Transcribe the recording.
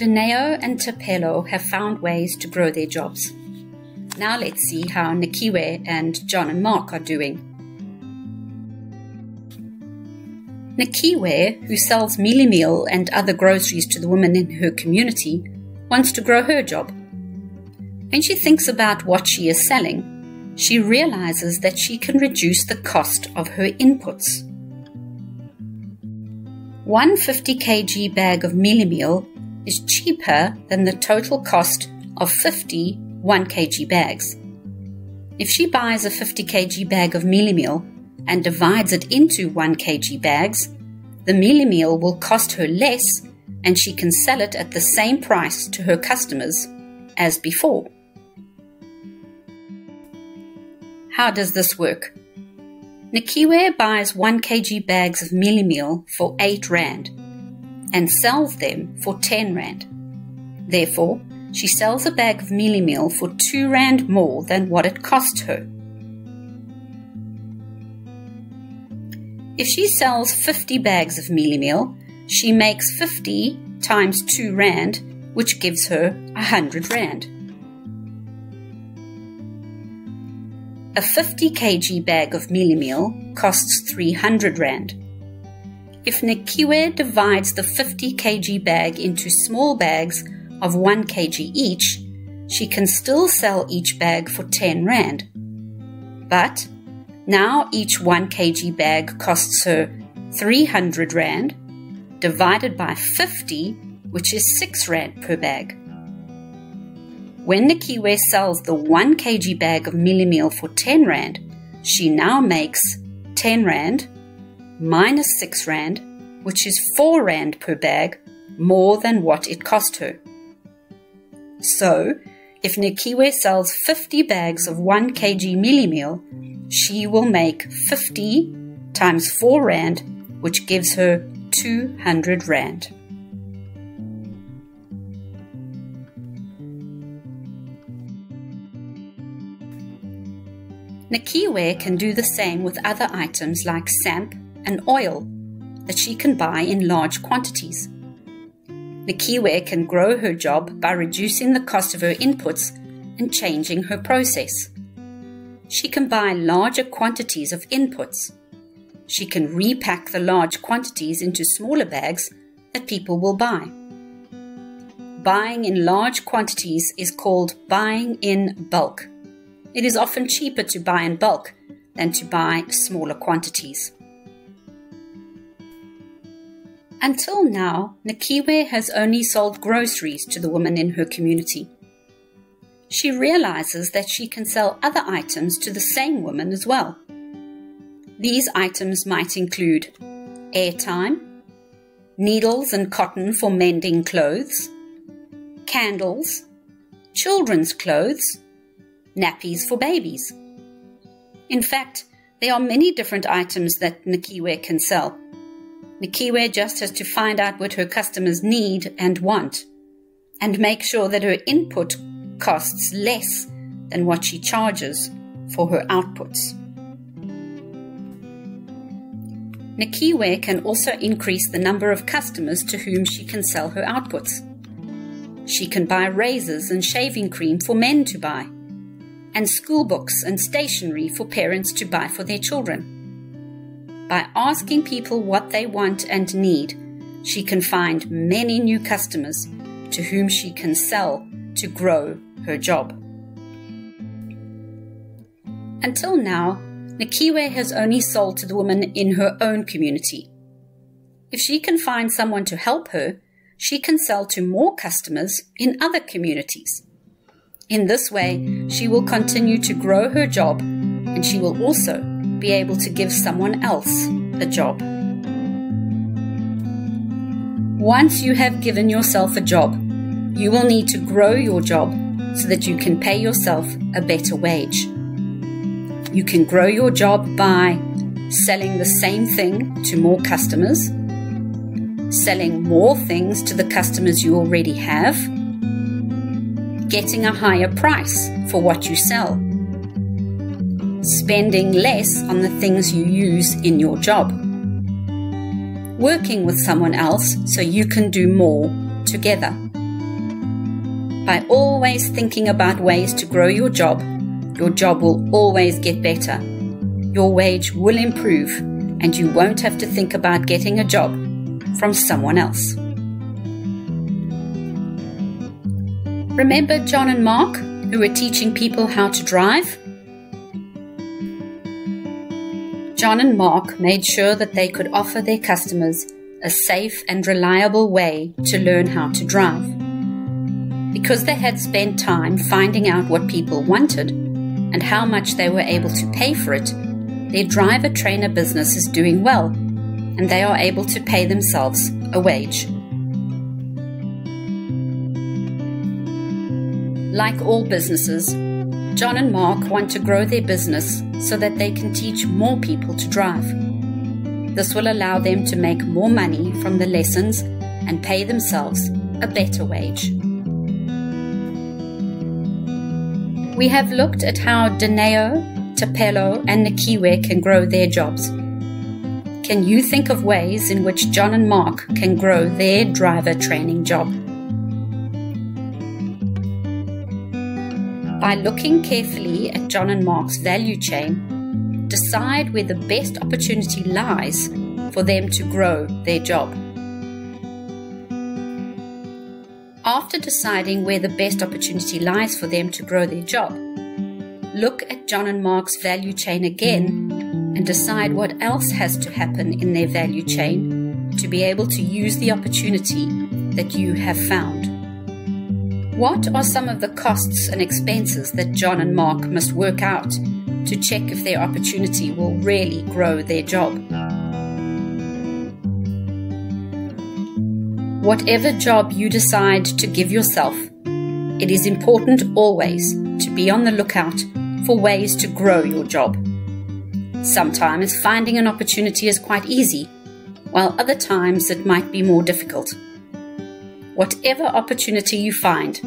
Dineo and Tapelo have found ways to grow their jobs. Now let's see how Nikiwe and John and Mark are doing. Nikiwe, who sells mealie meal and other groceries to the women in her community, wants to grow her job. When she thinks about what she is selling, she realizes that she can reduce the cost of her inputs. One 50 kg bag of mealie meal is cheaper than the total cost of 50 1 kg bags. If she buys a 50 kg bag of mealie meal and divides it into 1 kg bags, the mealie meal will cost her less and she can sell it at the same price to her customers as before. How does this work? Nikiwe buys 1 kg bags of mealie meal for 8 Rand and sells them for 10 Rand. Therefore, she sells a bag of mealie meal for 2 Rand more than what it cost her. If she sells 50 bags of mealie meal, she makes 50 times 2 Rand, which gives her 100 Rand. A 50 kg bag of mealie meal costs 300 Rand. If Nikiwe divides the 50 kg bag into small bags of 1 kg each, she can still sell each bag for 10 Rand. But now each 1 kg bag costs her 300 Rand, divided by 50, which is 6 Rand per bag. When Nikiwe sells the 1 kg bag of mealie meal for 10 Rand, she now makes 10 Rand minus 6 Rand, which is 4 Rand per bag, more than what it cost her. So, if Nikiwe sells 50 bags of 1 kg mealie meal, she will make 50 times 4 Rand, which gives her 200 Rand. Nikiwe can do the same with other items like samp and oil that she can buy in large quantities. Nikiwe can grow her job by reducing the cost of her inputs and changing her process. She can buy larger quantities of inputs. She can repack the large quantities into smaller bags that people will buy. Buying in large quantities is called buying in bulk. It is often cheaper to buy in bulk than to buy smaller quantities. Until now, Nikiwe has only sold groceries to the women in her community. She realizes that she can sell other items to the same women as well. These items might include airtime, needles and cotton for mending clothes, candles, children's clothes, nappies for babies. In fact, there are many different items that Nikiwe can sell. Nikiwe just has to find out what her customers need and want, and make sure that her input costs less than what she charges for her outputs. Nikiwe can also increase the number of customers to whom she can sell her outputs. She can buy razors and shaving cream for men to buy, and school books and stationery for parents to buy for their children. By asking people what they want and need, she can find many new customers to whom she can sell to grow her job. Until now, Nikiwe has only sold to the women in her own community. If she can find someone to help her, she can sell to more customers in other communities. In this way, she will continue to grow her job, and she will also be able to give someone else a job. Once you have given yourself a job, you will need to grow your job so that you can pay yourself a better wage. You can grow your job by selling the same thing to more customers, selling more things to the customers you already have, getting a higher price for what you sell, spending less on the things you use in your job, working with someone else so you can do more together. By always thinking about ways to grow your job will always get better. Your wage will improve, and you won't have to think about getting a job from someone else. Remember John and Mark, who were teaching people how to drive? John and Mark made sure that they could offer their customers a safe and reliable way to learn how to drive. Because they had spent time finding out what people wanted and how much they were able to pay for it, their driver-trainer business is doing well, and they are able to pay themselves a wage. Like all businesses, John and Mark want to grow their business so that they can teach more people to drive. This will allow them to make more money from the lessons and pay themselves a better wage. We have looked at how Dineo, Tapelo, and Nikiwe can grow their jobs. Can you think of ways in which John and Mark can grow their driver training job? By looking carefully at John and Mark's value chain, decide where the best opportunity lies for them to grow their job. After deciding where the best opportunity lies for them to grow their job, look at John and Mark's value chain again and decide what else has to happen in their value chain to be able to use the opportunity that you have found. What are some of the costs and expenses that John and Mark must work out to check if their opportunity will really grow their job? Whatever job you decide to give yourself, it is important always to be on the lookout for ways to grow your job. Sometimes finding an opportunity is quite easy, while other times it might be more difficult. Whatever opportunity you find,